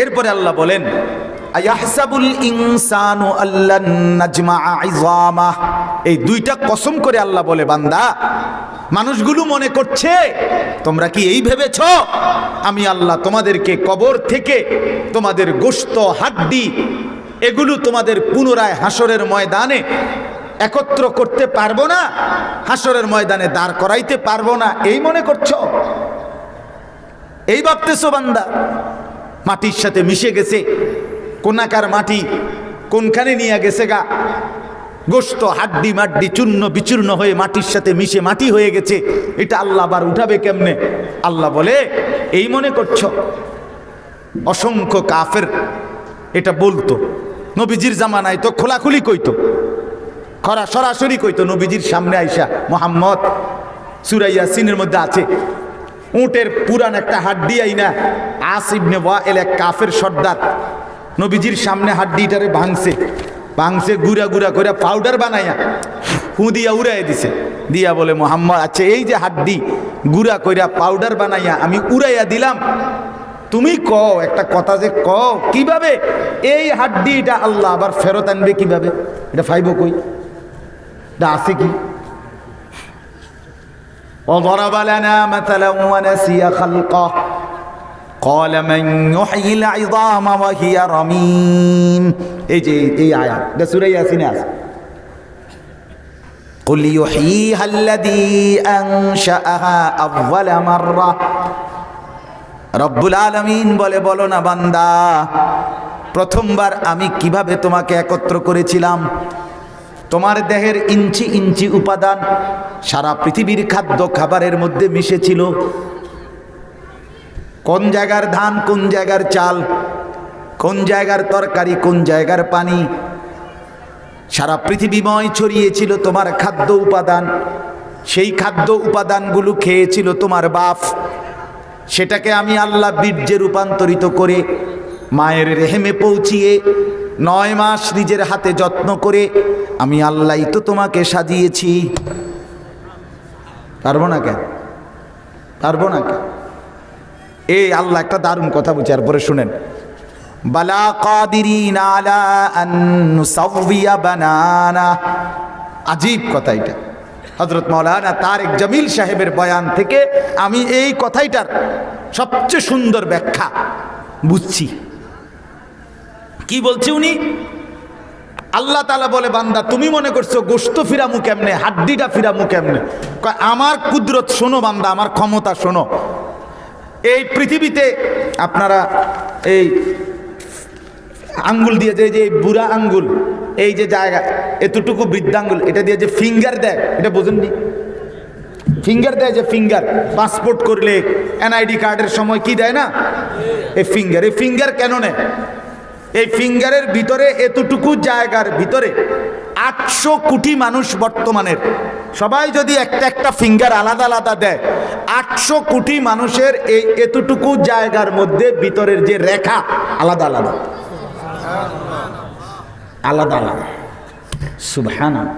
এরপরে আল্লাহ বলেন আয়াহসাবুল ইনসানু আল্লান নাজমাআ ইযামাহ। এই দুইটা কসম করে আল্লাহ বলে, বান্দা মানুষগুলো মনে করছে তোমরা কি এই ভেবেছো আমি আল্লাহ তোমাদেরকে কবর থেকে তোমাদের গোশত হাড্ডি এগুলো তোমাদের পুনরায় হাসরের ময়দানে একত্র করতে পারবো না, হাসরের ময়দানে দাঁড় করাইতে পারবো না, এই মনে করছো? এই ভাবতেছো বান্দা? মাটির সাথে মিশে গেছে, কোনাকার মাটি কোনখানে নিয়ে গেছে গা, গোশত হাড্ডি মাড্ডি চূর্ণ বিচূর্ণ হয়ে মাটির সাথে মিশে মাটি হয়ে গেছে, এটা আল্লাহ আবার উঠাবে কেমনে? আল্লাহ বলে এই মনে করছো? অসংখ্য কাফের এটা বলতো, নবীজির জামানায় তো খোলাখুলি কইতো, খরা সরাসরি কইতো নবীজির সামনে আইসা, মুহাম্মদ সূরা ইয়াসিনের মধ্যে আছে, উটের পুরান একটা হাড্ডি আইনা আস ইবনে ওয়াইল এক কাফের সর্দার নবীজির সামনে হাড্ডিটারে ভাঙছে গুড়া গুড়া করে পাউডার বানাইয়া ফু দিয়া উড়াই দিছে, দিয়া বলে মুহাম্মদ আচ্ছা এই যে হাড্ডি গুড়া কইরা পাউডার বানাইয়া আমি উড়াইয়া দিলাম, তুমি কও একটা কথা, যে কও কিভাবে এই হাড্ডিটা আল্লাহ আবার ফেরত আনবে কিভাবে? এটা ফাইব কই? এটা আছে কি? وضرب لنا مثلا ونسي خلقه قال من يحيي العظام وهي رميم। এই যে এই আয়াত এটা সূরা ইয়াসিনে আছে, قل يحييها الذي أنشأها أول مرة। রব্বুল আলামিন বলে, বলো না বান্দা প্রথমবার আমি কিভাবে তোমাকে একত্র করেছিলাম, তোমার দেহের ইঞ্চি ইঞ্চি উপাদান সারা পৃথিবীর খাদ্য খাবারের মধ্যে মিশেছিল, কোন জায়গার ধান কোন জায়গার চাল, কোন জায়গার তরকারি কোন জায়গার পানি, সারা পৃথিবীময় ছড়িয়েছিল তোমার খাদ্য উপাদান। সেই খাদ্য উপাদানগুলো খেয়েছিল তোমার বাপ, সেটাকে আমি আল্লাহ বীর্যে রূপান্তরিত করে মায়ের রেহেমে পৌঁছিয়ে 9 মাস নিজের হাতে যত্ন করে আমি আল্লাহই তো তোমাকে সাজিয়েছি। পারবো না কেন? পারবো না কেন? এই আল্লাহ একটা দারুণ কথা বলছে, আর পরে শুনেন, বালা কাদিরিন আলা আন নুসাউইয়া বানানা। আজীব কথা এটা, হযরত মাওলানা তারেক জামিল সাহেবের বয়ান থেকে আমি এই কথাটার সবচেয়ে সুন্দর ব্যাখ্যা বুঝছি। কি বলছে উনি? আল্লাহ তাআলা বলে, বান্দা তুমি মনে করছো গোশত ফিরামু কেমনে, হাড্ডিটা ফিরামু কেমনে? আমার কুদরত শোনো বান্দা, আমার ক্ষমতা শোনো। এই পৃথিবীতে আপনারা এই আঙ্গুল দিয়ে যে বুড়া আঙ্গুল, এই যে জায়গা এতটুকু বৃদ্ধাঙ্গুল, এটা দিয়ে যে ফিঙ্গার দেয়, এটা বোঝেননি? ফিঙ্গার দেয় যে ফিঙ্গার, পাসপোর্ট করলে এনআইডি কার্ডের সময় কি দেয় না, এই ফিঙ্গার কেন নেয়? এই ফিঙ্গারের ভিতরে এতটুকু জায়গার ভিতরে 800 কোটি মানুষ বর্তমানের, সবাই যদি একটা একটা ফিঙ্গার আলাদা আলাদা দেয়, 800 কোটি মানুষের এই এতটুকু জায়গার মধ্যে ভিতরের যে রেখা আলাদা আলাদা আলাদা আলাদা। সুবহানাল্লাহ।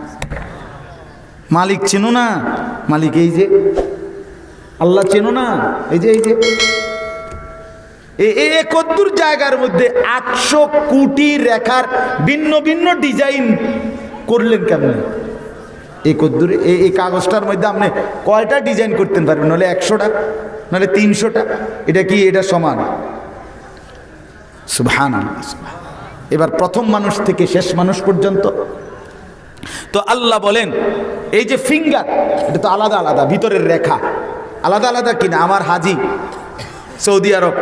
মালিক চেনো না? মালিক এই যে আল্লাহ চেনো না? এই যে এই কদ্দুর জায়গার মধ্যে 800 কোটি রেখার ভিন্ন ভিন্ন ডিজাইন করলেন কেমন? এই কদ্দুর এই কাগজটার মধ্যে আপনি কয়টা ডিজাইন করতে পারবেন? নাহলে 100টা, নাহলে 300টা। এটা কি এটা সমান? সুবহানাল্লাহ। এবার প্রথম মানুষ থেকে শেষ মানুষ পর্যন্ত তো আল্লাহ বলেন এই যে ফিঙ্গার, এটা তো আলাদা আলাদা, ভিতরের রেখা আলাদা আলাদা। কিনা আমার হাজি সৌদি আরব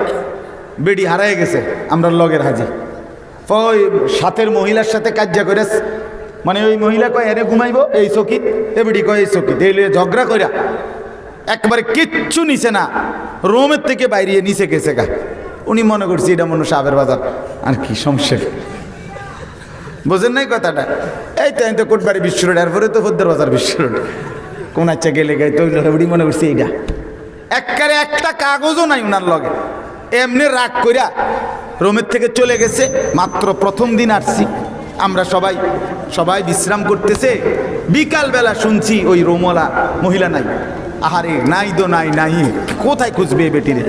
বেডি হারাই গেছে, আমরা লগের হাজি, ওই সাথের মহিলার সাথে কাজ্জা করে, মানে ওই মহিলা কয় এনে ঘুমাইবো এই চকিত, এ বেডি কয় এই চকিত, এই ঝগড়া কইরা একবারে কিচ্ছু নিছে না, রোমের থেকে বাইরে নিচে গেছে গা। উনি মনে করছি এটা মনে সাবের বাজার, আর কি সমস্যা বোঝেন নাই কথাটা? এই তো কোটবাড়ি বিশ্ব রোড, এরপরে তো ফদ্দার বাজার বিশ্ব রোড, কোন আচ্ছা গেলে গাই তো উনি মনে করছি এইটা। একবারে একটা কাগজও নাই উনার লগে, এমনি রাগ কইরা রোমের থেকে চলে গেছে। মাত্র প্রথম দিন আসছি আমরা, সবাই বিশ্রাম করতেছে। বিকালবেলা শুনছি ওই রোমলা মহিলা নাই। আহারে নাই তো নাই, কোথায় খুঁজবে বেটিরে?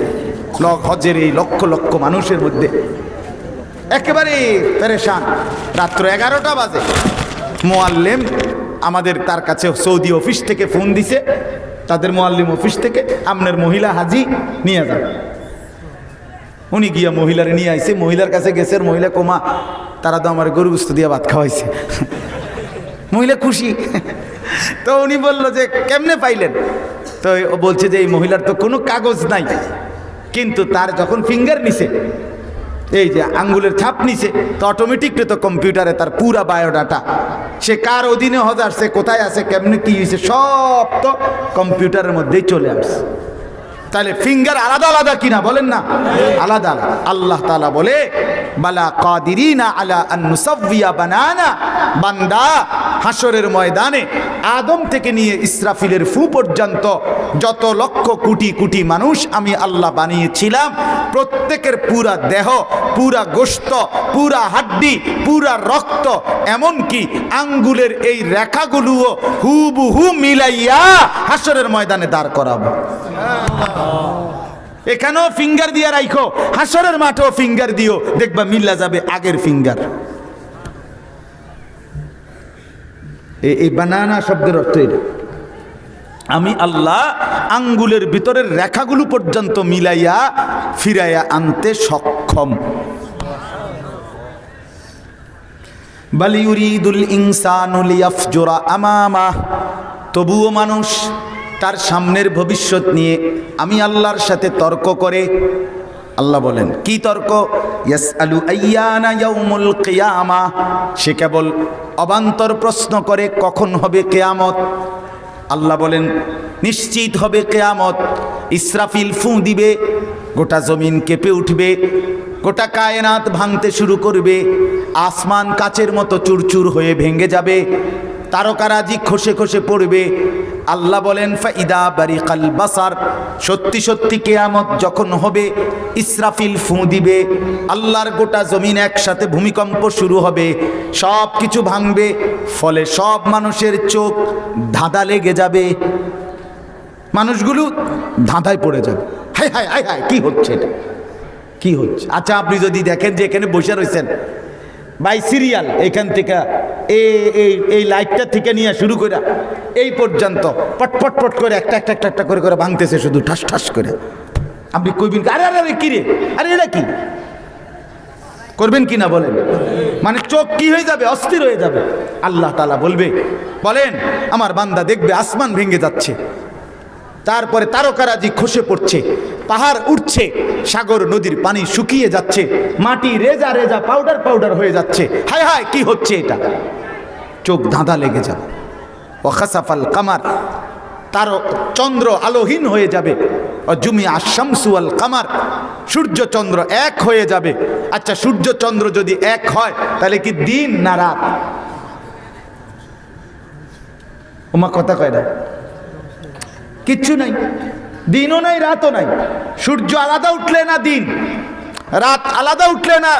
হজের এই লক্ষ লক্ষ মানুষের মধ্যে একেবারে পেরেশান। রাত্র 11টা বাজে, মোয়াল্লেম আমাদের তার কাছে সৌদি অফিস থেকে ফোন দিছে, তাদের মোয়াল্লিম অফিস থেকে, আপনার মহিলা হাজি নিয়ে যান। উনি গিয়া মহিলারে নিয়ে আইছে, মহিলার কাছে গেছে, মহিলা কোমা তারা তো আমার গরু গোশত দিয়ে ভাত খাওয়াইছে। মহিলা খুশি। তো উনি বলল যে কেমনে পাইলেন? তো ও বলছে যে এই মহিলার তো কোনো কাগজ নাই, কিন্তু তার যখন ফিঙ্গার নিছে, এই যে আঙ্গুলের ছাপ নিছে, তো অটোমেটিক তো কম্পিউটারে তার পুরা বায়োডাটা, সে কার অধীনে হজ আসছে, কোথায় আছে, কেমনে কি হয়েছে, সব তো কম্পিউটারের মধ্যেই চলে আসছে। তাহলে ফিঙ্গার আলাদা আলাদা কিনা বলেন না? আলাদা আলাদা। আল্লাহ তাআলা বলে বালা কাদিরিনা আলা আন নুসাওয়িয়া বানানা, বান্দা হাসরের ময়দানে আদম থেকে নিয়ে ইসরাফিলের ফু পর্যন্ত যত লক্ষ কোটি কোটি মানুষ আমি আল্লাহ বানিয়েছিলাম, প্রত্যেকের পুরা দেহ, পুরা গোশত, পুরা হাড্ডি, পুরা রক্ত, এমনকি আঙ্গুলের এই রেখাগুলোও হুবহু মিলাইয়া হাসরের ময়দানে দাঁড় করাবো। এখানেও ফিঙ্গার দিয়ে রাখো, হাসরের মাঠেও ফিঙ্গার দিও, দেখবা মিল্লা যাবে আগের ফিঙ্গার। এই বানানা শব্দের অর্থ এটা, আমি আল্লাহ আঙ্গুলের ভিতরের রেখাগুলো পর্যন্ত মিলাইয়া ফিরাইয়া আনতে সক্ষম। বাল ইউরিদুল ইনসানু লিয়াফজুরা আমামা, তবুও মানুষ তার সামনের ভবিষ্যৎ নিয়ে আমি আল্লাহর সাথে তর্ক করে। আল্লাহ বলেন কি তর্ক? ইয়াসআলু আইয়ানা ইয়াউমুল কিয়ামা, সে কেবল অবান্তর প্রশ্ন করে কখন হবে কিয়ামত। আল্লাহ বলেন নিশ্চিত হবে কিয়ামত। ইসরাফিল ফু দিবে, গোটা জমিন কেঁপে উঠবে, গোটা কায়নাত ভাঙতে শুরু করবে, আসমান কাচের মতো চুরচুর হয়ে ভেঙে যাবে, তারকারাজি খসে খসে পড়বে। আল্লাহ বলেন ফাইদা বারিকাল বাসার, সত্যি সত্যি কিয়ামত যখন হবে, ইসরাফিল ফু দিবে, আল্লাহর গোটা জমিন একসাথে ভূমিকম্প শুরু হবে, সব কিছু ভাঙবে, ফলে সব মানুষের চোখ ধাঁধা লেগে যাবে, মানুষগুলো ধাঁধায় পড়ে যাবে। হাই হাই হাই হাই, কি হচ্ছে এটা, কি হচ্ছে? আচ্ছা আপনি যদি দেখেন যে এখানে বসে রয়েছেন বাই সিরিয়াল, এখান থেকে এই লাইটটা থেকে নিয়ে শুরু করে এই পর্যন্ত পটপট পট করে একটা একটা একটা একটা করে করে ভাঙতেছে, শুধু ঠাস ঠাস করে। আপনি কইবেন আরে আরে আরে কি রে, আরে এটা কি করবেন কি না বলেন? মানে চোখ কি হয়ে যাবে, অস্থির হয়ে যাবে। আল্লাহ তাআলা বলেন আমার বান্দা দেখবে আসমান ভেঙে যাচ্ছে, তারপরে তারকারাজি খসে পড়ছে, পাহাড় উঠছে, সাগর নদীর পানি শুকিয়ে যাচ্ছে, মাটি রেজা রেজা পাউডার পাউডার হয়ে যাচ্ছে। হায় হায় কি হচ্ছে এটা? চোখ ধাঁধা লেগে যাবে। ওয়াখাসাফাল কামার, তার চন্দ্র আলোহীন হয়ে যাবে। জুমিয়া আশ-শামসু ওয়াল কামার, সূর্য চন্দ্র এক হয়ে যাবে। আচ্ছা সূর্য চন্দ্র যদি এক হয় তাহলে কি দিন না রাত? ওমা কথা কয় না, কিচ্ছু নাই, দিনও নাই রাতও নাই। সূর্য আলাদা উঠলে না দিন, রাত আলাদা উঠলে না,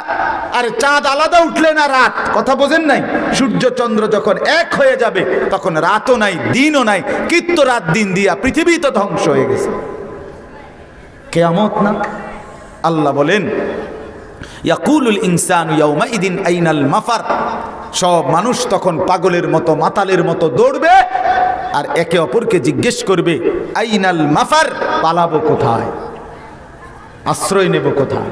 আর চাঁদ আলাদা উঠলে না রাত। কথা বোঝেন নাই? সূর্য চন্দ্র যখন এক হয়ে যাবে তখন রাতও নাই দিনও নাই, কিত্ত রাত দিন দিয়া পৃথিবী তো ধ্বংস হয়ে গেছে। কিয়ামত না? আল্লাহ বলেন ইয়াকুলুল ইনসানু ইয়াউমাইদিন আইনাল মাফার, সব মানুষ তখন পাগলের মতো মাতালের মতো দৌড়বে আর একে অপরকে জিজ্ঞেস করবে আইনাল মাফার, পালাবো কোথায়, আশ্রয় নেব কোথায়,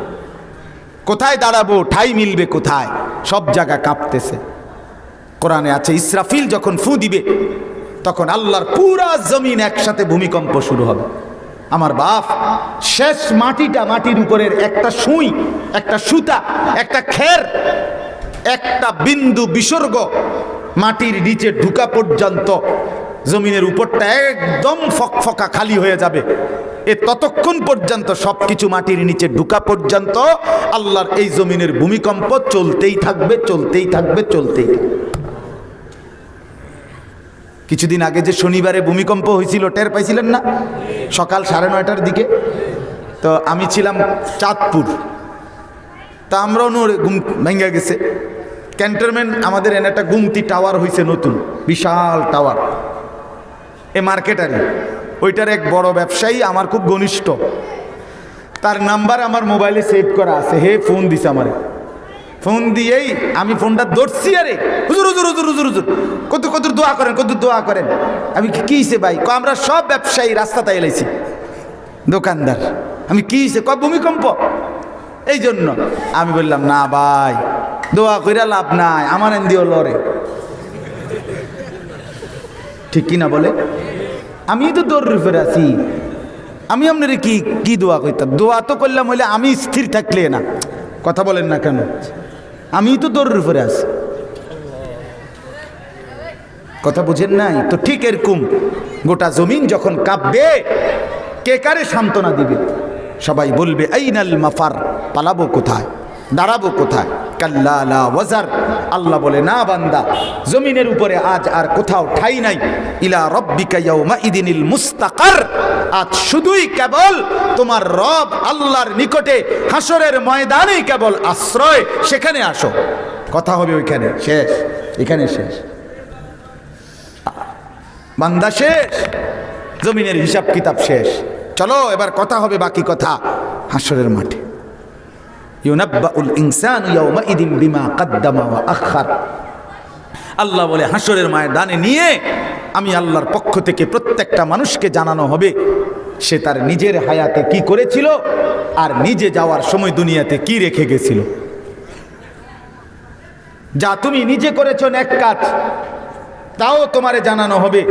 কোথায় দাঁড়াবো, ঠাই মিলবে কোথায়? সব জায়গা কাঁপতেছে। কোরআনে আছে ইসরাফিল যখন ফু দিবে তখন আল্লাহর পুরা জমিন একসাথে ভূমিকম্প শুরু হবে। আমার বাপ, শেষ মাটিটা, মাটির উপরের একটা সুই, একটা সুতা, একটা খের, একটা বিন্দু বিসর্গ মাটির নিচে ঢুকা পর্যন্ত জমিনের উপরটা একদম ফকফকা খালি হয়ে যাবে। ততক্ষণ পর্যন্ত সবকিছু মাটির নিচে ঢুকা পর্যন্ত আল্লাহর এই জমিনের ভূমিকম্প চলতেই থাকবে, চলতেই থাকবে, চলতেই থাকবে। কিছুদিন আগে যে শনিবারে ভূমিকম্প হয়েছিল টের পাইছিলেন না? সকাল 9:30টার দিকে। তো আমি ছিলাম চাঁদপুর, তা আমরাও ঘুম ভেঙে গেছে। ক্যান্টনমেন্ট আমাদের এনে একটা গুমতি টাওয়ার হয়েছে নতুন, বিশাল টাওয়ার, এ মার্কেটারি, ওইটার এক বড় ব্যবসায়ী আমার খুব ঘনিষ্ঠ। তার নাম্বার আমার মোবাইলে সেভ করা আছে। হে ফোন দিছে আমারে, ফোন দিয়েই আমি ফোনটা ধরছি, আরে হুজুর হুজুর হুজুর হুজুর হুজুর কত কত দোয়া করেন, কত দোয়া করেন। আমি কি হইছে ভাই? আমরা সব ব্যবসায়ী রাস্তাতে এলাইছি, দোকানদার। আমি কি হইছে? ভূমিকম্প। এই জন্য আমি বললাম না ভাই, দোয়া কইরা লাভ নাই, আমার এন্দিও লড়ে। ঠিক কিনা বলে? আমি তো দৌড় ফেরে আছি, আমি আপনার কি কি দোয়া করতাম? দোয়া তো করলাম হইলে আমি স্থির থাকলে না। কথা বলেন না কেন? আমি তো দৌড় ফেরে আছি, কথা বুঝেন নাই তো? ঠিক এরকম গোটা জমিন যখন কাঁপবে, কে কারে সান্ত্বনা দিবে? সবাই বলবে আইনাল মাফার, পালাবো কোথায়, দাঁড়াবো কোথায়? কাল্লা লা ওয়াজার, আল্লাহ বলে না বান্দা, জমিনের উপরে আজ আর কোথাও ঠাই নাই। ইলা রব্বিকা ইয়াউমাইদিনিল মুস্তাকার, আজ শুধুই কেবল তোমার রব আল্লাহর নিকটে হাসরের ময়দানেই কেবল আশ্রয়, সেখানে আসো। কথা হবে ওইখানে, শেষ এখানে শেষ, বান্দা শেষ, জমিনের হিসাব কিতাব শেষ। চলো এবার কথা হবে বাকি কথা হাসরের মাঠে। ইউনাব্বাউল ইনসানু ইয়াউমাইদিন বিমা কাদ্দামা ওয়া আখার, আল্লাহ বলে হাসরের ময়দানে নিয়ে আমি আল্লাহর পক্ষ থেকে প্রত্যেকটা মানুষকে জানানো হবে সে তার নিজের হায়াতে কি করেছিল আর নিজে যাওয়ার সময় দুনিয়াতে কি রেখে গেছিল। যা তুমি নিজে করেছো নেক কাজ, তাও তোমারে জানানো হবে।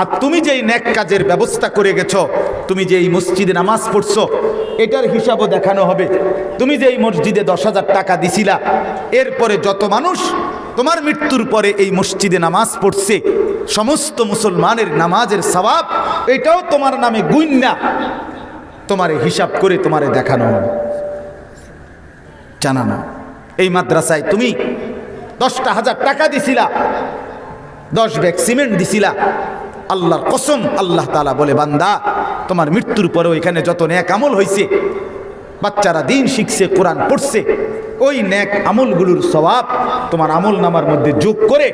আর তুমি যেই নেক কাজের ব্যবস্থা করে গেছো, তুমি যে এই মসজিদে নামাজ পড়ছো, এটার হিসাবও দেখানো হবে। তুমি যে এই মসজিদে 10,000 টাকা দিছিলা, এরপরে যত মানুষ তোমার মৃত্যুর পরে এই মসজিদে নামাজ পড়ছে, সমস্ত মুসলমানের নামাজের সওয়াব এটাও তোমার নামে গুইন্না তোমারে হিসাব করে তোমারে দেখানো হবে, জানানো। এই মাদ্রাসায় তুমি 10,000 টাকা দিছিলা, 10 ব্যাগ সিমেন্ট দিছিলা, আল্লাহর কসম আল্লাহ তাআলা বলে বান্দা, তোমার মৃত্যুর পরেও এখানে যত নেক আমল হয়েছে, বাচ্চারা দিন শিখছে, কোরআন পড়ছে, ওই নেক আমলগুলোর সওয়াব তোমার আমল নামার মধ্যে যোগ করে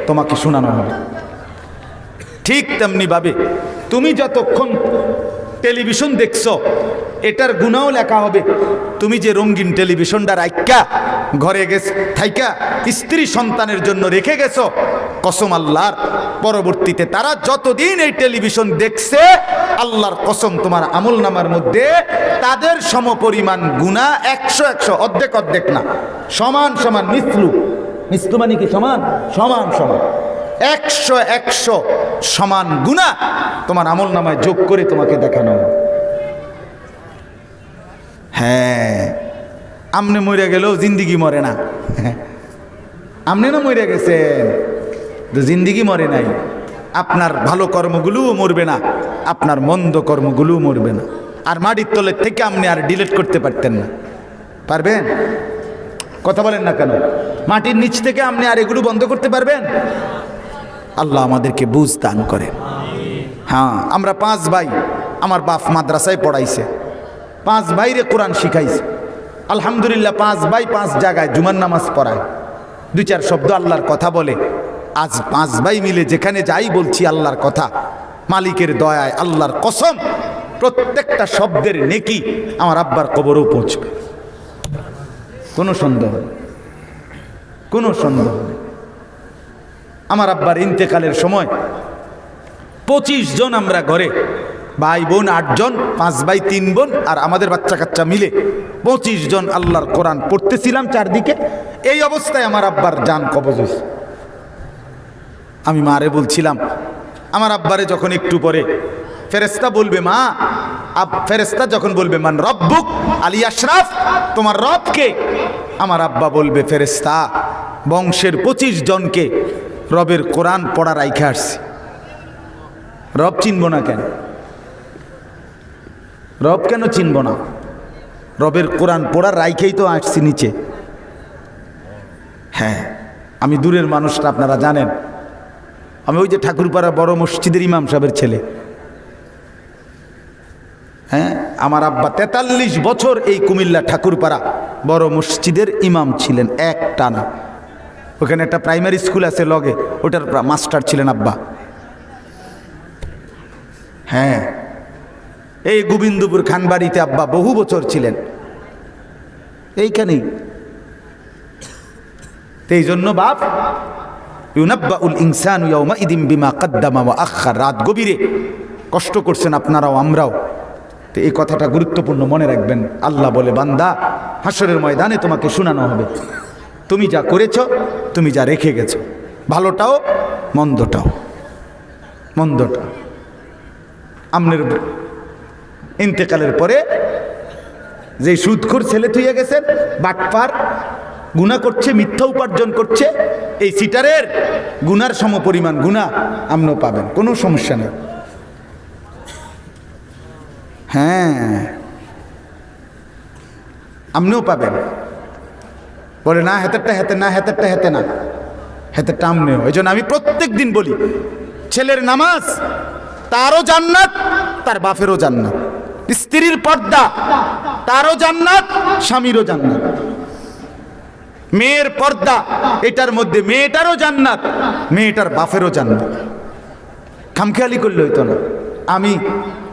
তোমাকে শোনানো হবে। ঠিক তেমনি ভাবে তুমি যতক্ষণ টেলিভিশন দেখছো, এটার গুনাহও লেখা হবে। তুমি যে রঙিন টেলিভিশনটা রাইখা ঘরে গেছ থাইকা স্ত্রী সন্তানের জন্য রেখে গেছো, কসম আল্লাহর, পরবর্তীতে তারা যতদিন এই টেলিভিশন দেখছে, আল্লাহর কসম তোমার আমল নামার মধ্যে তাদের সমপরিমাণ গুনাহ 100 অর্ধেক অর্ধেক না, সমান সমান, মিসলু মিসলু মানে কি সমান সমান সমান, 100 সমান গুনাহ তোমার আমল নামায় যোগ করে তোমাকে দেখানো হবে। হ্যাঁ, আমনে মরে গেলেও জিন্দিগি মরে না। আমনে না মরে গেছেন, জিন্দিগি মরে নাই। আপনার ভালো কর্মগুলোও মরবে না, আপনার মন্দ কর্মগুলোও মরবে না। আর মাটির তলের থেকে আপনি আর ডিলিট করতে পারতেন না, পারবেন? কথা বলেন না কেন? মাটির নিচ থেকে আপনি আর এগুলো বন্ধ করতে পারবেন? আল্লাহ আমাদেরকে বুঝ দান করে। হ্যাঁ, আমরা 5 ভাই, আমার বাপ মাদ্রাসায় পড়াইছে, 5 ভাইরে কোরআন শিখাইছে। আলহামদুলিল্লাহ 5 ভাই 5 জায়গায় জুমার নামাজ পড়ায়, 2-4 শব্দ আল্লাহর কথা বলে। আজ 5 ভাই মিলে যেখানে যাই বলছি আল্লাহর কথা, মালিকের দয়ায় আল্লাহর কসম প্রত্যেকটা শব্দের নেকি আমার আব্বার কবরেও পৌঁছবে, কোনো সন্দেহ নেই, কোনো সন্দেহ নেই। আমার আব্বার ইন্তেকালের সময় 25 জন আমরা ঘরে, ভাই বোন 8 জন, 5 ভাই 3 বোন আর আমাদের বাচ্চা কাচ্চা মিলে 25 জন আল্লাহর কোরআন পড়তেছিলাম চারদিকে। এই অবস্থায় আমার আব্বার জান কবজ হয়েছে। আমি মারে বলছিলাম, আমার আব্বারে যখন একটু পরে ফেরেশতা বলবে, মা ফেরেশতা যখন বলবে মান রব্বুক আলী আশরাফ, তোমার রব কে? আমার আব্বা বলবে, ফেরেশতা বংশের 25 জনকে রবের কোরআন পড়া রাইখা আসছি। রব চিনব না কেন? রব কেন চিনব না? রবের কোরআন পড়া রাইখেই তো আসছি নিচে। হ্যাঁ, আমি দূরের মানুষটা, আপনারা জানেন আমি ওই যে ঠাকুরপাড়া বড় মসজিদের ইমাম সাহেবের ছেলে। হ্যাঁ, আমার আব্বা 43 বছর এই কুমিল্লা ঠাকুরপাড়া বড় মসজিদের ইমাম ছিলেন একটানা। ওখানে একটা প্রাইমারি স্কুল আছে লগে, ওটার মাস্টার ছিলেন আব্বা। হ্যাঁ, এই গোবিন্দপুর খানবাড়িতে আব্বা বহু বছর ছিলেন, এইখানেই। এই জন্য বাপ, ইউনাব্বাউল ইনসানু ইয়াউমাইদিন বিমা কদ্দামা ওয়া আখার, রাত গভীরে কষ্ট করছেন আপনারাও আমরাও। তো এই কথাটা গুরুত্বপূর্ণ, মনে রাখবেন। আল্লাহ বলে, বান্দা হাসরের ময়দানে তোমাকে শোনানো হবে তুমি যা করেছ, তুমি যা রেখে গেছো, ভালোটাও মন্দটাও। আমনের ইন্তেকালের পরে যে সুদখোর ছেলে থুইয়া গেছেন, বাটপার, গুনাহ করছে, মিথ্যা উপার্জন করছে, এই সিটারের গুনার সমপরিমাণ গুনাহ আপনিও পাবেন, কোনো সমস্যা নেই। হ্যাঁ, আপনিও পাবেন। বলে না হেতেরটা হেতে না, হেতেরটা হেতে না, হেতেরটা আমনিও। এই জন্য আমি প্রত্যেক দিন বলি, ছেলের নামাজ তারও জান্নাত, তার বাপেরও জান্নাত। স্ত্রীর পর্দা তারও জান্নাত, স্বামীরও জান্নাত। মেয়ের পর্দা, এটার মধ্যে মেয়েটারও জান্নাত, মেয়েটার বাপেরও জান্নাত। খামখেয়ালি করলে হইতো না।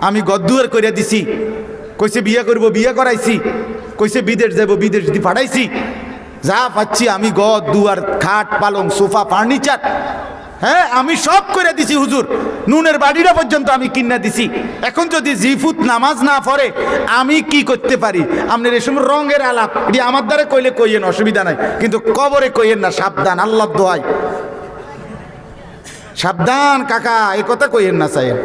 আমি গদ্দুয়ার করিয়া দিছি, কইছে বিয়ে করব, বিয়ে করাইছি, কইছে বিদেশ যাব, বিদেশ দিয়ে পাঠাইছি, যা পাচ্ছি আমি গদ দুয়ার, খাট, পালং, সোফা, ফার্নিচার, হ্যাঁ আমি সব করে দিছি হুজুর, নুনের বাড়িটা পর্যন্ত আমি কিনা দিছি। এখন যদি জিফুত নামাজ না পড়ে আমি কি করতে পারি? আপনার এসব রঙের আলাপ, এটি আমার দ্বারা কইলে কইয়েন, অসুবিধা নাই, কিন্তু কবরে কইয়েন না, সাবধান, আল্লাহর দোহাই সাবধান কাকা, এই কথা কইয়েন না। চাইয়েন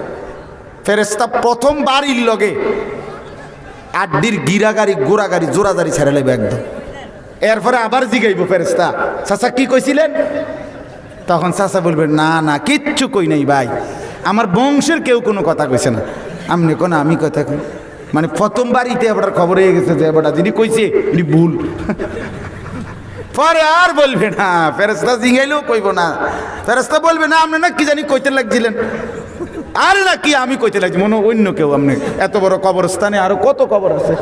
ফেরেস্তা প্রথম বাড়ির লগে আড্ডির গিরাগাড়ি, গোড়াগাড়ি, জোড়াদারি ছেড়ে লাগবে একদম। এরপরে আবার জিগাইব ফেরেস্তা, চাচা কি কইছিলেন? তখন চাচা বলবেন, না না কিচ্ছু কই নাই ভাই, আমার বংশের কেউ কোনো কথা কইছে না। আপনি কোন আমি কথা কই, মানে প্রথম বাড়িতে এবার খবর হয়ে গেছে যে এবার যিনি কইছে এটি ভুল। পরে আর বলবে না, ফেরেস্তা জিগাইলেও কইব না, ফেরেস্তা বলবে না আপনি না কি জানি কইতে লাগছিলেন, আর না কি আমি কইতে লাগছি, মনে অন্য কেউ। আপনি এত বড় কবরস্থানে আরো কত কবর আছে,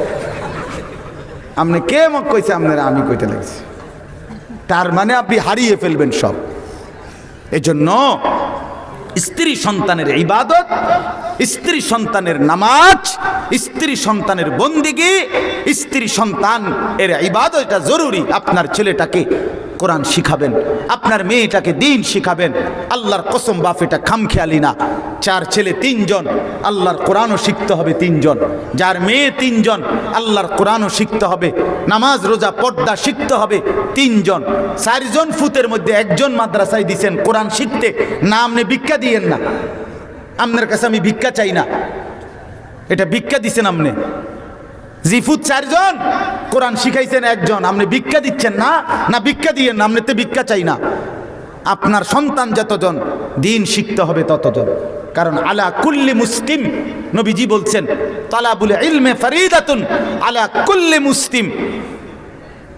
আপনি কে মক কইছে আপনারা, আমি কইতে লাগছি। তার মানে আপনি হারিয়ে ফেলবেন সব। এজন্য স্ত্রী সন্তানের ইবাদত, স্ত্রী সন্তানের নামাজ, স্ত্রী সন্তানের বন্দিগি, স্ত্রী সন্তান এর ইবাদত, এটা জরুরি। আপনার ছেলেটাকে কোরআন শিখাবেন, আপনার মেয়েটাকে দিন শিখাবেন। আল্লাহর কসম বাপ, এটা খামখেয়ালি না। 4 ছেলে 3 জন, আল্লাহর কোরআনও শিখতে হবে 3 জন। যার মেয়ে 3 জন, আল্লাহর কোরআনও শিখতে হবে, নামাজ রোজা পর্দা শিখতে হবে 3 জন। 4 জন ফুতের মধ্যে 1 জন মাদ্রাসায় দিছেন কোরআন শিখতে, না আপনি ভিক্ষা দিয়েন না। আপনার কাছে আমি ভিক্ষা চাই না, এটা ভিক্ষা দিছেন আপনি। জিফুত 4 জন, কোরআন শিখাইছেন 1 জন, আপনি ভিক্ষা দিচ্ছেন না, না ভিক্ষা দিয়েন না, আপনি তো ভিক্ষা চাই না। আপনার সন্তান যতজন, দিন শিখতে হবে ততজন। কারণ আলা কুল্লি মুসলিম, নবীজি বলছেন, তালাবুল ইলমে ফরিদাতুন আলা কুল্লি মুসলিম।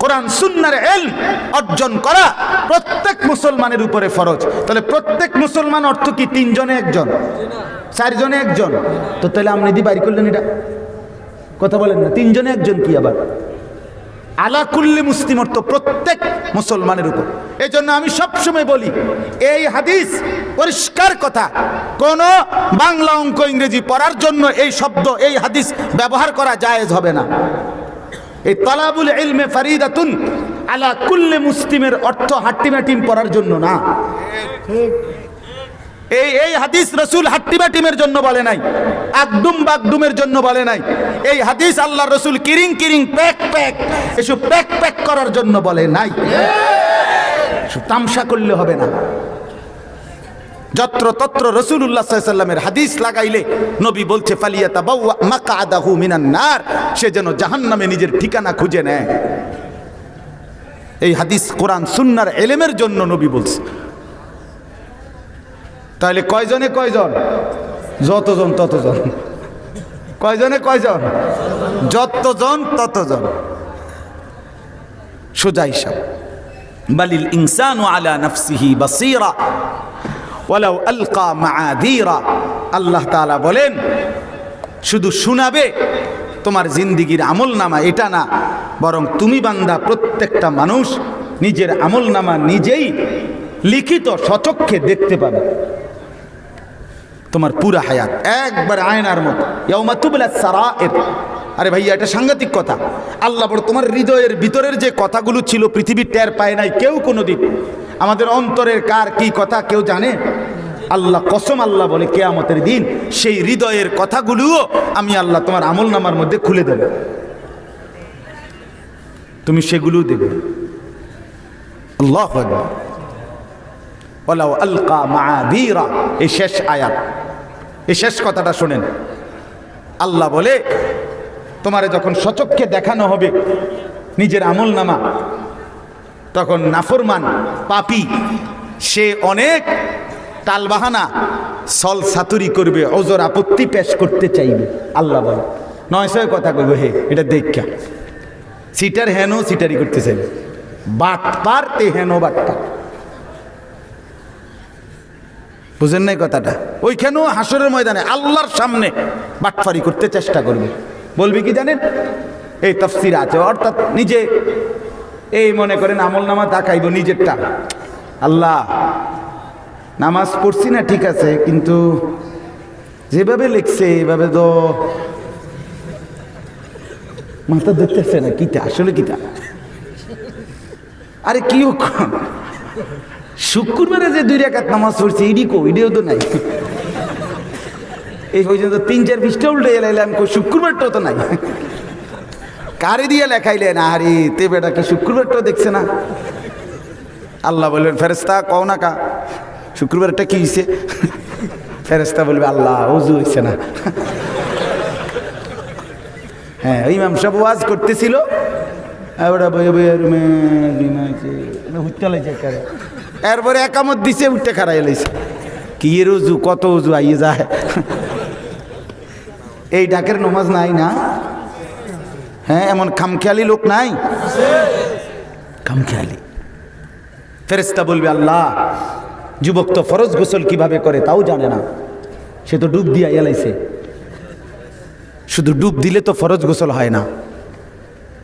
কোরআন সুন্নাহর ইলম অর্জন করা প্রত্যেক মুসলমানের উপরে ফরজ। তাহলে প্রত্যেক মুসলমান অর্থ কি 3 জনে 1 জন, 4 জনে 1 জন? তো তাহলে আপনি দি বাড়ি করলেন এটা, কথা বলেন না। 3 জনে 1 জন কি আবার? আলা কুল্লি মুসলিম অর্থ প্রত্যেক মুসলমানের উপর। এই জন্য আমি সবসময় বলি, এই হাদিস পরিষ্কার কথা, কোন বাংলা অঙ্ক ইংরেজি পড়ার জন্য এই শব্দ, এই হাদিস ব্যবহার করা জায়েজ হবে না। এই তালাবুল ইলমে ফরিদাতুন আলা কুল্লি মুসলিমের অর্থ হাট্টিমাটিম পড়ার জন্য না। এই হাদিস রাসূল হাট্টিমাটিমের জন্য বলে নাই, আকদুম বাগদুমের জন্য বলে নাই। এই হাদিস আল্লাহ রাসূল কিরিং কিরিং প্যাক প্যাক এসব প্যাক প্যাক করার জন্য বলে নাই। তামসা করলে হবে না। যত্র তত্র রাসূলুল্লাহ সাল্লাল্লাহু আলাইহি ওয়াসাল্লামের হাদিস লাগাইলে নবী বলছে ফালিয়াতাবাওয়া মাকআদাহু মিনান নার, সে যেন জাহান্নামে নিজের ঠিকানা খুঁজে নেয়। এই হাদিস কোরআন সুন্নাহর ইলমের জন্য নবী বলছে। তাহলে কয়জনে কয়জন? যতজন ততজন। কয়জনে কয়জন? যতজন ততজন। সোজা হিসাব। বালিল ইনসানু আলা নাফসিহি বাসীরা ওয়ালাউ আলকা মাআযীরা। আল্লাহ তাআলা বলেন, শুধু শোনাবে তোমার জিন্দেগীর আমলনামা, এটা না, বরং তুমি বান্দা প্রত্যেকটা মানুষ নিজের আমলনামা নিজেই লিখিত স্বচক্ষে দেখতে পাবে। তোমার পুরা হায়াত একবার আয়নার মতো। ইয়াউমা তুবলাস সারায়ের। আরে ভাইয়া, এটা সাংঘাতিক কথা। আল্লাহ বড় তোমার হৃদয়ের ভিতরের যে কথাগুলো ছিল পৃথিবীর টের পায় নাই কেউ কোনোদিন। আমাদের অন্তরের কার কি কথা কেউ জানে? আল্লাহ কসম, আল্লাহ বলে কিয়ামতের দিন সেই হৃদয়ের কথাগুলোও আমি আল্লাহ তোমার আমলনামার মধ্যে খুলে দেব, তুমি সেগুলোও দেবে। আল্লাহু আকবার। ওয়ালাউ আলকা মাআযীরা, এই শেষ আয়াত, এই শেষ কথাটা শুনেন। আল্লাহ বলে তোমারে যখন সচক্ষে দেখানো হবে নিজের আমলনামা, তখন নাফরমান পাপী সে অনেক টালবাহানা সল সাতুরি করবে, ওজর আপত্তি পেশ করতে চাইবে। আল্লাহ বলে নয়শয় কথা কইব, হে এটা দেখা সিটার হেন সিটারি করতে চাইবে, বাট পারতে হেন বাট্টা। বুঝেন নাই কথাটা? ওইখানেও হাসরের ময়দানে আল্লাহর সামনে বাটফারি করতে চেষ্টা করবে। বলবি কি জানেন? এই তাফসীর আছে, অর্থাৎ নিজে এই মনে করেন আমলনামা তাকাইব নিজেরটা, আল্লাহ নামাজ পড়ছি না ঠিক আছে, কিন্তু যেভাবে লিখছে এভাবে তো মাথা ধরতেছে না, কিতা আসলে কিতা। আরে কি শুক্রবারে যে 2 রাকাত নামাজ পড়ছি ইডিও তো নাই, এই পর্যন্ত 3-4 পৃষ্ঠা উল্টে এলাইলাম, শুক্রবারটাও তো নাই। কারে দিয়ে লেখাইলে না? আরে তে বেটা কি শুক্রবারটাও দেখছে না? আল্লাহ বলবেন ফেরেশতা কও না কা শুক্রবারটা কি হয়েছে? ফেরেশতা বলবে আল্লাহ ওযু হয়েছে না। হ্যাঁ, ইমাম সাহেব ওয়াজ করতেছিল, ওটা বইয়ে বইয়ে রুমে হুচ্চালাইছে, এরপরে একামত দিছে, উঠতে খারাই লাইছে। কি এর উজু, কত উজু আইয়ে যায়। এই ডাকের নামাজ নাই না? হ্যাঁ, এমন খামখেয়ালি লোক নাই? খামখেয়ালি। ফেরেশতা বলবে আল্লাহ যুবক তো ফরজ গোসল কিভাবে করে তাও জানে না, সে তো ডুব দিয়া এলাইছে। শুধু ডুব দিলে তো ফরজ গোসল হয় না,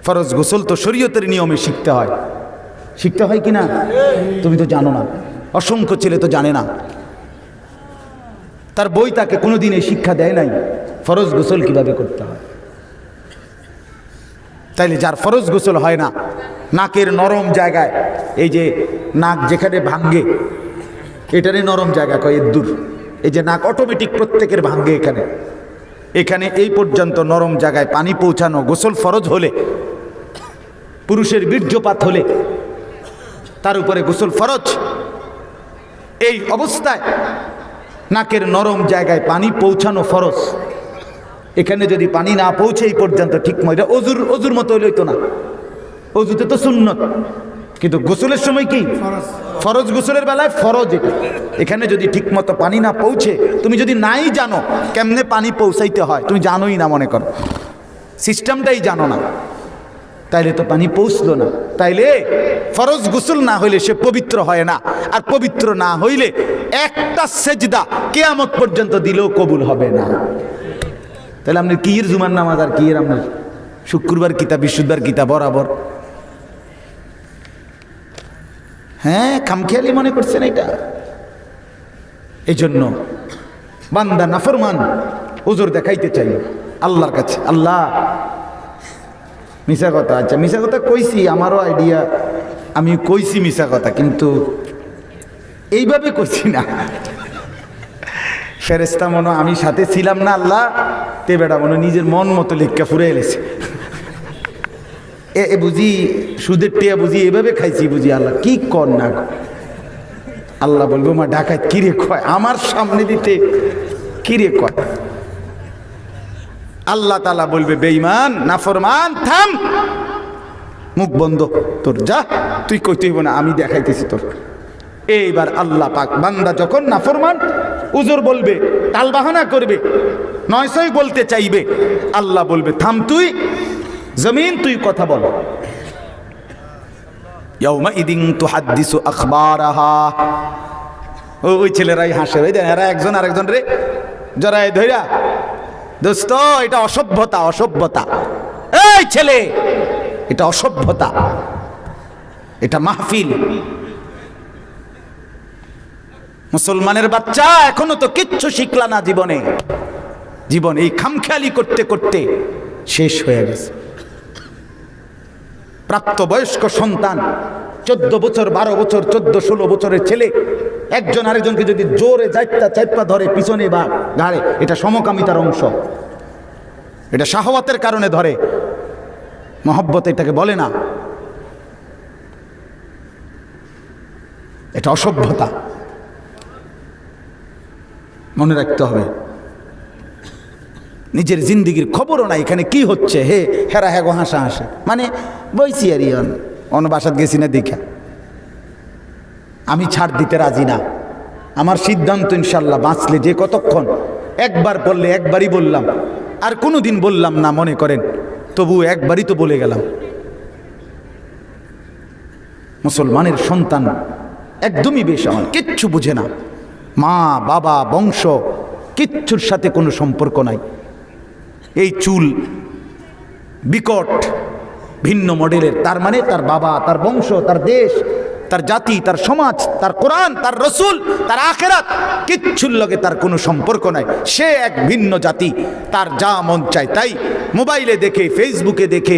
ফরজ গোসল তো শরীয়তের নিয়মে শিখতে হয়। শিখতে হয় কিনা তুমি তো জানো না, অসংখ্য ছেলে তো জানে না, তার বই তাকে কোনোদিন এই শিক্ষা দেয় নাই ফরজ গোসল কিভাবে করতে হয়। তাইলে যার ফরজ গোসল হয় না, নাকের নরম জায়গায়, এই যে নাক যেখানে ভাঙ্গে এটারই নরম জায়গা কয় দূর, এই যে নাক অটোমেটিক প্রত্যেকের ভাঙ্গে, এখানে এই পর্যন্ত নরম জায়গায় পানি পৌঁছানো গোসল ফরজ হলে, পুরুষের বীর্যপাত হলে তার উপরে গোসল ফরজ। এই অবস্থায় নাকের নরম জায়গায় পানি পৌঁছানো ফরজ। এখানে যদি পানি না পৌঁছে এই পর্যন্ত ঠিক মতো, অজুর মতো হইলে হইতো না, অজুতে তো সুন্নত, কিন্তু গোসলের সময় কি ফরজ, গোসলের বেলায় ফরজ। এখানে যদি ঠিক মতো পানি না পৌঁছে, তুমি যদি নাই জানো কেমনে পানি পৌঁছাইতে হয়, তুমি জানোই না, মনে করো সিস্টেমটাই জানো না, তাইলে তো পানি পৌঁছলো না। তাইলে ফরজ গোসল না হইলে সে পবিত্র হয় না, আর পবিত্র না হইলে একটা সেজদা কিয়ামত পর্যন্ত দিলেও কবুল হবে না। তাহলে আপনি কি এর জুমার নামাজ আর কি এর আপনার শুক্রবার কিতা বৃহস্পতিবার কিতা বরাবর? হ্যাঁ, খামখেয়ালি মনে করছেন এটা। এই জন্য বান্দা নাফরমান ওজর দেখাইতে চাই আল্লাহর কাছে। আল্লাহ মিশা কথা, আচ্ছা মিশা কথা কইছি, আমারও আইডিয়া, আমি কইছি মিশা কথা, কিন্তু এইভাবে কইছি না। ফেরেশতা মনে আমি সাথে ছিলাম না, আল্লাহ তে বেটা মনে নিজের মন মতো লেখা ফুরে এলেছে, এ বুঝি সুদের টিয়া বুঝি এভাবে খাইছি বুঝি। আল্লাহ কি কর না, আল্লাহ বলবো মা ঢাকায় কিরে কয়, আমার সামনে দিতে কিরে কয়। আল্লাহ তাআলা বলবে বেঈমান নাফরমান থাম, মুখ বন্ধ তোর, যা তুই কইতে হইব না, আমি দেখাইতেছি তোর। এইবার আল্লাহ পাক বান্দা যখন নাফরমান উজর বলবে, টালবাহানা করবে, নয়সই বলতে চাইবে, আল্লাহ বলবে থাম তুই, জমিন তুই কথা বল। ইয়াউমাইদিন তুহাদ্দিসু আখবারাহা। ওই ছেলেরাই হাসে, ওই দেন এরা একজন আরেকজন রে জড়ায় ধইরা, দোস্ত এটা অসভ্যতা, অসভ্যতা, এই ছেলে এটা অসভ্যতা, এটা মাহফিল, মুসলমানের বাচ্চা এখনো তো কিচ্ছু শিখলা না জীবনে। জীবন এই খামখেয়ালি করতে করতে শেষ হয়ে গেছে। প্রাপ্তবয়স্ক সন্তান 14 বছর 12 বছর 14-16 বছরের ছেলে একজন আরেকজনকে যদি জোরে চাইপা ধরে পিছনে বা ঘাড়ে, এটা সমকামিতার অংশ, এটা শাহওয়াতের কারণে ধরে, মহব্বত এটাকে বলে না, এটা অসভ্যতা। মনে রাখতে হবে। নিজের জিন্দিগির খবরও নাই এখানে কি হচ্ছে, হেরা হ্যাগো হাসা হাসে, মানে বইছি আর অন্য বাসাত গেছি না দেখা। আমি ছাড় দিতে রাজি না। আমার সিদ্ধান্ত ইনশাল্লাহ বাঁচলে যে কতক্ষণ একবার বললে একবারই বললাম, আর কোনো দিন বললাম না মনে করেন, তবু একবারই তো বলে গেলাম। মুসলমানের সন্তান একদমই বেসামাল, কিচ্ছু বুঝে না, মা বাবা বংশ কিচ্ছুর সাথে কোনো সম্পর্ক নাই। এই চুল বিকট ভিন্ন মডেলের, তার মানে তার বাবা, তার বংশ, তার দেশ, তার জাতি, তার সমাজ, তার কোরআন, তার রসুল, তার আখেরাত কিচ্ছুর লগে তার কোনো সম্পর্ক নাই। সে এক ভিন্ন জাতি, তার যা মন চায় তাই মোবাইলে দেখে, ফেসবুকে দেখে,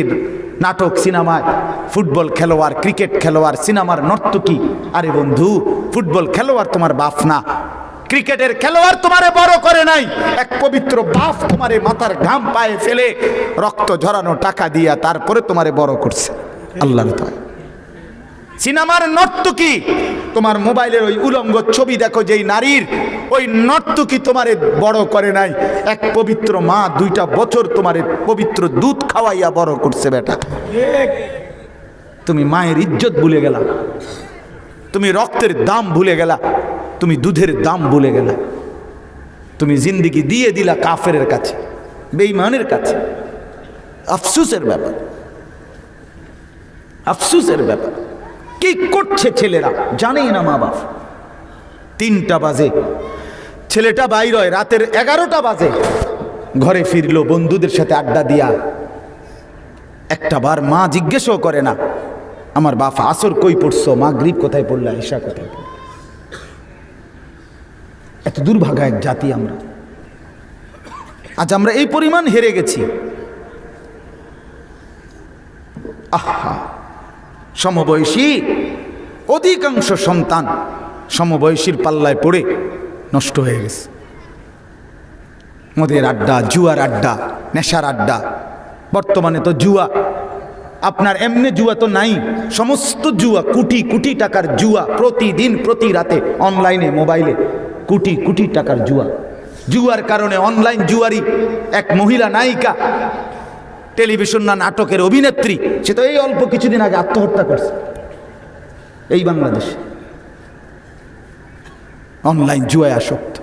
নাটক সিনেমায় ফুটবল খেলোয়াড়, ক্রিকেট খেলোয়াড়, সিনেমার নর্তকী। আরে বন্ধু, ফুটবল খেলোয়াড় তোমার বাপ না, ক্রিকেটের খেলোয়াড় তোমারে বড় করে নাই, এক পবিত্র বাপ তোমারে মাথার ঘাম পায়ে ফেলে রক্ত ঝরানো টাকা দিয়া তারপরে তোমারে বড় করছে আল্লাহর দয়া। সিনেমার নর্তকী তোমার মোবাইলের ওই উলঙ্গ ছবি দেখো যেই নারীর, ওই নর্তকী তোমারে বড় করে নাই, এক পবিত্র মা 2টা বছর তোমারে পবিত্র দুধ খাওয়াইয়া বড় করছে বেটা। তুমি মায়ের ইজ্জত ভুলে গেলা, তুমি রক্তের দাম ভুলে গেলা, তুমি দুধের দাম ভুলে গেলা, তুমি জিন্দিগি দিয়ে দিলা কাফেরের কাছে, বেঈমানের কাছে। আফসোসের ব্যাপার, আফসোসের ব্যাপার। কি করছে ছেলেরা জানেই না মা বাপ। 3টা বাজে ছেলেটা বাইর হয়, রাতের 11টা বাজে ঘরে ফিরলো বন্ধুদের সাথে আড্ডা দিয়া। একটা বার মা জিজ্ঞেসও করে না আমার বাপ আসর কই পড়ছো, মাগরিব কোথায় পড়লা, ঈশা কোথায় পড়লা। এত দুর্ভাগা এক জাতি আমরা। আজ আমরা এই পরিমাণ হেরে গেছি। আহা, সমবয়সী অধিকাংশ সন্তান সমবয়সীর পাল্লায় পড়ে নষ্ট হয়ে গেছে। মদের আড্ডা, জুয়ার আড্ডা, নেশার আড্ডা। বর্তমানে তো জুয়া, আপনার এমনি জুয়া তো নাই, সমস্ত জুয়া, কোটি কোটি টাকার জুয়া প্রতিদিন প্রতি রাতে অনলাইনে মোবাইলে কোটি কোটি টাকার জুয়া। জুয়ার কারণে অনলাইন জুয়ারি এক মহিলা নায়িকা, টেলিভিশন না নাটকের অভিনেত্রী, সে তো এই অল্প কিছুদিন আগে আত্মহত্যা করছে এই বাংলাদেশে, অনলাইন জুয়ায় আসক্ত।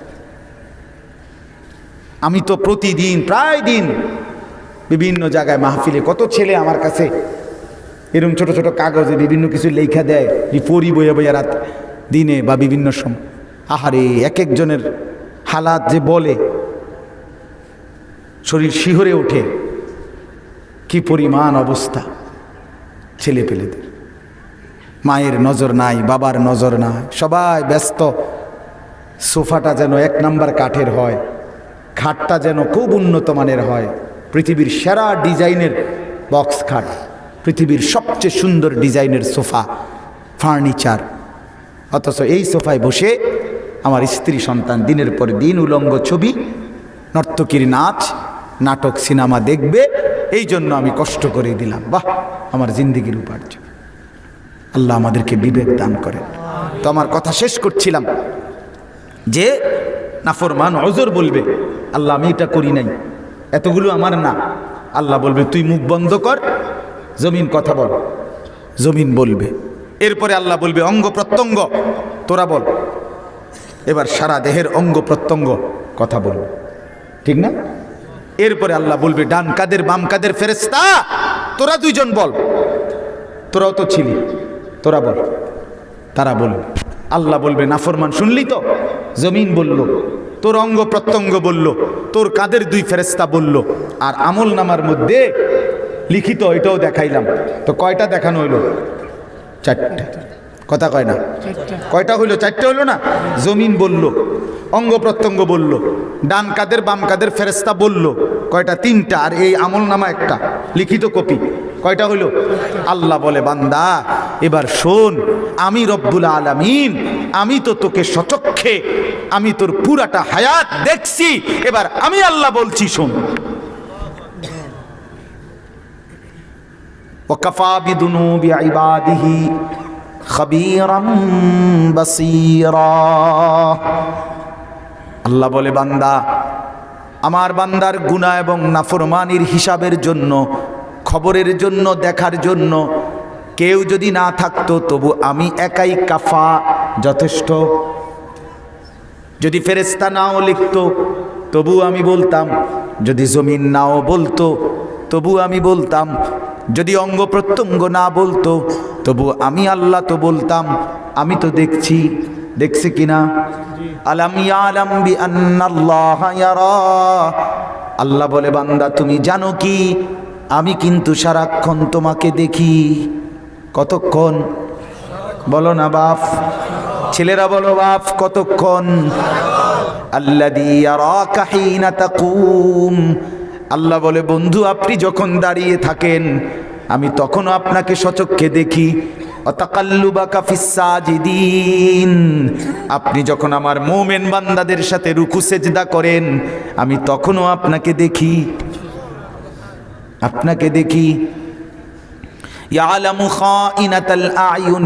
আমি তো প্রতিদিন প্রায় দিন বিভিন্ন জায়গায় মাহফিলে কত ছেলে আমার কাছে এরকম ছোট ছোট কাগজে বিভিন্ন কিছু লেখা দেয়, পড়ি বইয়া বইয়া রাত দিনে বা বিভিন্ন সময়। আহারে, এক একজনের হালাত যে বলে শরীর শিহরে ওঠে, কি পরিমাণ অবস্থা ছেলে পেলেদের। মায়ের নজর নাই, বাবার নজর নাই, সবাই ব্যস্ত। সোফাটা যেন 1 নাম্বার কাঠের হয়, খাটটা যেন খুব উন্নত মানের হয়, পৃথিবীর সেরা ডিজাইনের বক্স খাট, পৃথিবীর সবচেয়ে সুন্দর ডিজাইনের সোফা, ফার্নিচার। অথচ এই সোফায় বসে আমার স্ত্রী সন্তান দিনের পর দিন উলঙ্গ ছবি, নর্তকীর নাচ, নাটক, সিনেমা দেখবে। এই জন্য আমি কষ্ট করে দিলাম। বাহ, আমার জিন্দিগির উপার্জন। আল্লাহ আমাদেরকে বিবেক দান করেন। তো আমার কথা শেষ করছিলাম যে নাফরমান ওজর বলবে, আল্লাহ আমি এটা করি নাই, এতগুলো আমার না। আল্লাহ বলবে তুই মুখ বন্ধ কর, জমিন কথা বল। জমিন বলবে। এরপরে আল্লাহ বলবে অঙ্গ প্রত্যঙ্গ তোরা বল। এবার সারা দেহের অঙ্গ প্রত্যঙ্গ কথা বলবে, ঠিক না? এরপরে আল্লাহ বলবে ডান কাদের বাম কাদের ফেরেশতা তোরা 2 জন বল, তোরাও তো ছিলি, তোরা বল। তারা বলবে। আল্লাহ বলবে নাফরমান শুনলি তো, জমিন বলল, তোর অঙ্গ প্রত্যঙ্গ বলল, তোর কাদের 2 ফেরেশতা বলল, আর আমল নামার মধ্যে লিখিত এটাও দেখাইলাম। তো কয়টা দেখানো হইল? 4টা। কথা কয় না, কয়টা হইলো? চারটে হইলো না? জমিন বলল, অঙ্গ প্রত্যঙ্গ বলল, ডান কাদের বাম কাদের ফেরেশতা বলল, কয়টা? তিনটা। আর এই আমলনামা একটা, লিখিত কপি। কয়টা হইল? আল্লাহ বলে, বান্দা এবার শোন, আমি রব্বুল আলামিন, আমি তো তোকে সচক্ষে, আমি তোর পুরাটা হায়াত দেখছি, এবার আমি আল্লাহ বলছি শোন। ওয়াকাফা বিদুনুবি ইবাদিহি খাবীরাম বাসীরা। আল্লাহ বলে, বান্দা, আমার বান্দার গুনাহ এবং নাফরমানির হিসাবের জন্য, খবরের জন্য, দেখার জন্য কেউ যদি না থাকতো তবু আমি একাই কাফা, যথেষ্ট। যদি ফেরেশতা নাও লিখতো তবু আমি বলতাম, যদি জমিন নাও বলতো তবু আমি বলতাম, যদি অঙ্গ প্রত্যঙ্গ না বলতো তবু আমি আল্লাহ তো বলতাম, আমি তো দেখছি। দেখছি কিনা? আলাম ইয়ালাম বিআন্নাল্লাহা ইয়ারা। আল্লাহ বলে, বান্দা তুমি জানো কি, আমি কিন্তু সারাক্ষণ তোমাকে দেখি। কতক্ষণ? বলো না বাপ, ছেলেরা বলো বাপ, কতক্ষণ? আল্লাযী ইয়ারাকা হিনা তাকুম। আল্লাহ বলে, বন্ধু আপনি যখন দাঁড়িয়ে থাকেন আমি তখনও আপনাকে সচক্ষে দেখি। ওয়াতাকাল্লুবাকা ফিস সাজিদিন। আপনি যখন আমার মুমিন বান্দাদের সাথে রুকু সেজদা করেন আমি তখনও আপনাকে দেখি, আপনাকে দেখি। ইয়ালামু খাইনাতাল আয়ুন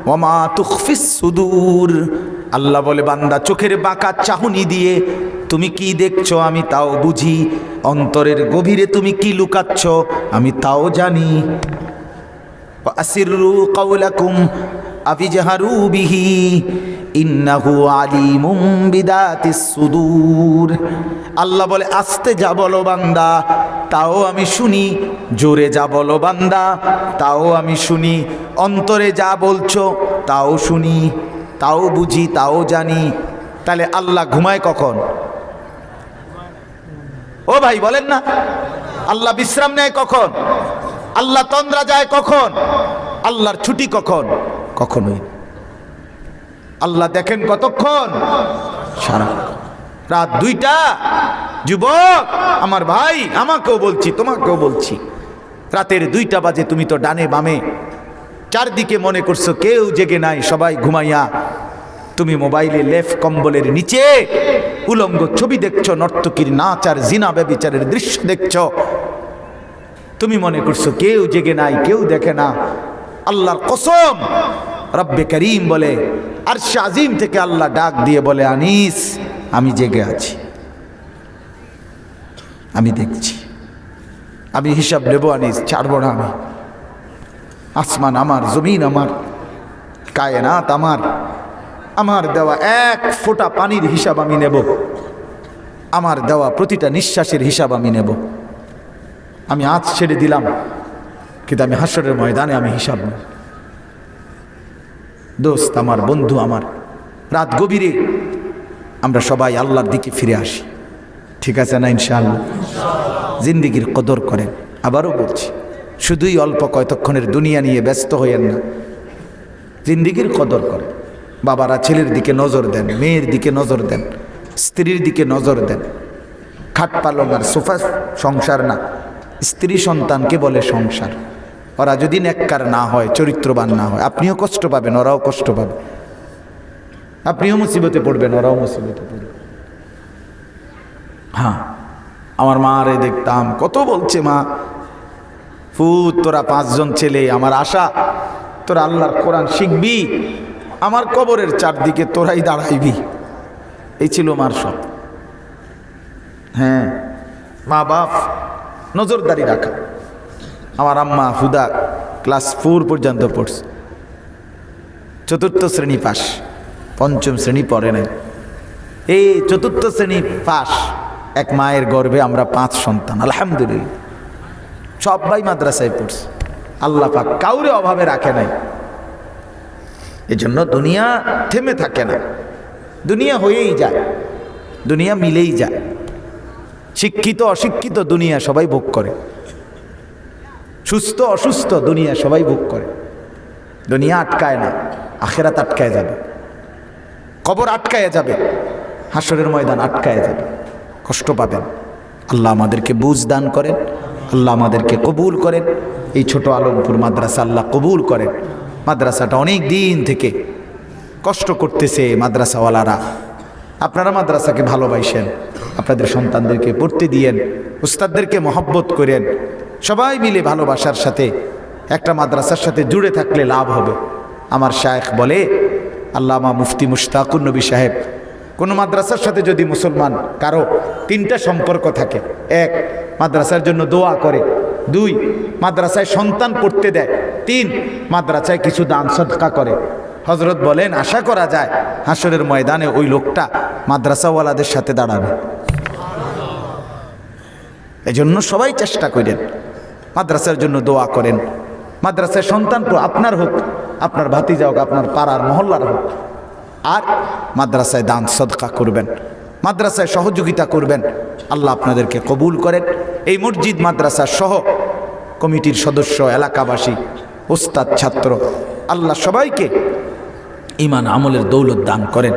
ওয়া মা তুখফিস সুদূর। আল্লাহ বলে, বান্দা চোখের বাঁকা চাহনি দিয়ে তুমি কি দেখছো আমি তাও বুঝি, অন্তরের গভীরে তুমি কি লুকাচ্ছ আমি তাও জানি। আসিররু কাওলাকুম আফিজহারু বিহি ইন্নাহু আলিমুম বিদাতিস সুদূর। আল্লাহ বলে, আস্তে যা বলো বান্দা তাও আমি শুনি, জোরে যা বলো বান্দা তাও আমি শুনি, অন্তরে যা বলছো তাও শুনি, তাও বুঝি, তাও জানি। তাহলে আল্লাহ ঘুমায় কখন? ও ভাই বলেন না, আল্লাহ বিশ্রাম নেয় কখন? আল্লাহ তন্দ্রা যায় কখন? আল্লাহর ছুটি কখন? কখনোই। আল্লাহ দেখেন কতক্ষণ? সারা রাত 2টা। যুবক আমার ভাই, আমাকেও বলছি তোমাকেও বলছি, রাতের 2টা বাজে, তুমি তো ডানে বামে চারদিকে মনে করছো কেউ জেগে নাই, সবাই ঘুমাইয়া, তুমি মোবাইলে লেফ কম্বলের নিচে উলঙ্গ ছবি দেখছো, নর্তকীর নাচ আর জিনা ব্যভিচারের দৃশ্য দেখছো, তুমি মনে করছো কেউ জেগে নাই, কেউ দেখে না। আল্লাহর কসম, রব্বে করিম বলে, আরশে আজিম থেকে আল্লাহ ডাক দিয়ে বলে, আনিস আমি জেগে আছি, আমি দেখছি, আমি হিসাব নেব আনিস, ছাড়বো না আমি। আসমান আমার, জমিন আমার, কায়নাত আমার, আমার দেওয়া এক ফোঁটা পানির হিসাব আমি নেব, আমার দেওয়া প্রতিটা নিঃশ্বাসের হিসাব আমি নেব। আমি আজ ছেড়ে দিলাম, কিন্তু আমি হাসরের ময়দানে আমি হিসাব নেব। দোস্ত আমার, বন্ধু আমার, রাত গভীরে আমরা সবাই আল্লাহর দিকে ফিরে আসি, ঠিক আছে না? ইনশাআল্লাহ। জিন্দিগির কদর করেন। আবারও বলছি, শুধুই অল্প কয়তক্ষণের দুনিয়া নিয়ে ব্যস্ত হইয়েন না, জিন্দিগির কদর করেন। বাবারা ছেলের দিকে নজর দেন, মেয়ের দিকে নজর দেন, স্ত্রীর দিকে নজর দেন। খাট পালং আর সোফা সংসার না, স্ত্রী সন্তানকে বলে সংসার। ওরা যদি নেককার না হয়, চরিত্রবান না হয়, আপনিও কষ্ট পাবেন, ওরাও কষ্ট পাবে, আপনিও মুসিবতে পড়বেন, ওরাও মুসিবতে পড়বে। হ্যাঁ, আমার মারে দেখতাম কত বলছে, মা ফুত তোরা 5 জন ছেলে, আমার আশা তোরা আল্লাহর কোরআন শিখবি, আমার কবরের চারদিকে তোরাই দাঁড়াইবি, এই ছিল মার সব। হ্যাঁ, মা বাপ নজরদারি রাখা। আমার আম্মা হুদা ক্লাস 4 পর্যন্ত পড়ছে, 4র্থ শ্রেণী পাস, 5ম শ্রেণী পড়ে নাই। এই 4র্থ শ্রেণী পাস, এক মায়ের গর্ভে আমরা 5 সন্তান, আলহামদুলিল্লাহ। সবাই মাদ্রাসায় পড়ছে, আল্লাহ পাক কাউরে অভাবে রাখে নাই। এজন্য দুনিয়া থেমে থাকে না, দুনিয়া হয়েই যায়, দুনিয়া মিলেই যায়। শিক্ষিত অশিক্ষিত দুনিয়া সবাই ভোগ করে, সুস্থ অসুস্থ দুনিয়া সবাই ভোগ করে, দুনিয়া আটকায় না। আখেরাত আটকায় যাবে, কবর আটকায় যাবে, হাসরের ময়দান আটকায় যাবে, কষ্ট পাবেন। আল্লাহ আমাদেরকে বুঝ দান করেন, আল্লাহ আমাদেরকে কবুল করেন। এই ছোট আলমপুর মাদ্রাসা আল্লাহ কবুল করেন। মাদ্রাসাটা অনেক দিন থেকে কষ্ট করতেছে মাদ্রাসাওয়ালারা। আপনারা মাদ্রাসাকে ভালোবাসেন, আপনাদের সন্তানদেরকে পড়তে দিয়েন, উস্তাদদেরকে মহব্বত করেন। সবাই মিলে ভালোবাসার সাথে একটা মাদ্রাসার সাথে জুড়ে থাকলে লাভ হবে। আমার শায়েখ বলে, আল্লামা মুফতি মুশতাকুর নবী সাহেব, কোনো মাদ্রাসার সাথে যদি মুসলমান কারো তিনটা সম্পর্ক থাকে, এক, মাদ্রাসার জন্য দোয়া করে, দুই, মাদ্রাসায় সন্তান পড়তে দেয়, তিন, মাদ্রাসায় কিছু দান সদকা করে, হযরত বলেন আশা করা যায় হাসরের ময়দানে ওই লোকটা মাদ্রাসাওয়ালাদের সাথে দাঁড়াবে। এজন্য সবাই চেষ্টা করেন, মাদ্রাসার জন্য দোয়া করেন। মাদ্রাসায় সন্তান আপনার হোক, আপনার ভাতিজা হোক, আপনার পাড়ার মহল্লার হোক, আর মাদ্রাসায় দান সদকা করবেন, মাদ্রাসায় সহযোগিতা করবেন। আল্লাহ আপনাদেরকে কবুল করেন। এই মসজিদ মাদ্রাসা সহ কমিটির সদস্য, এলাকাবাসী, ওস্তাদ, ছাত্র, আল্লাহ সবাইকে ঈমান আমলের দৌলত দান করেন।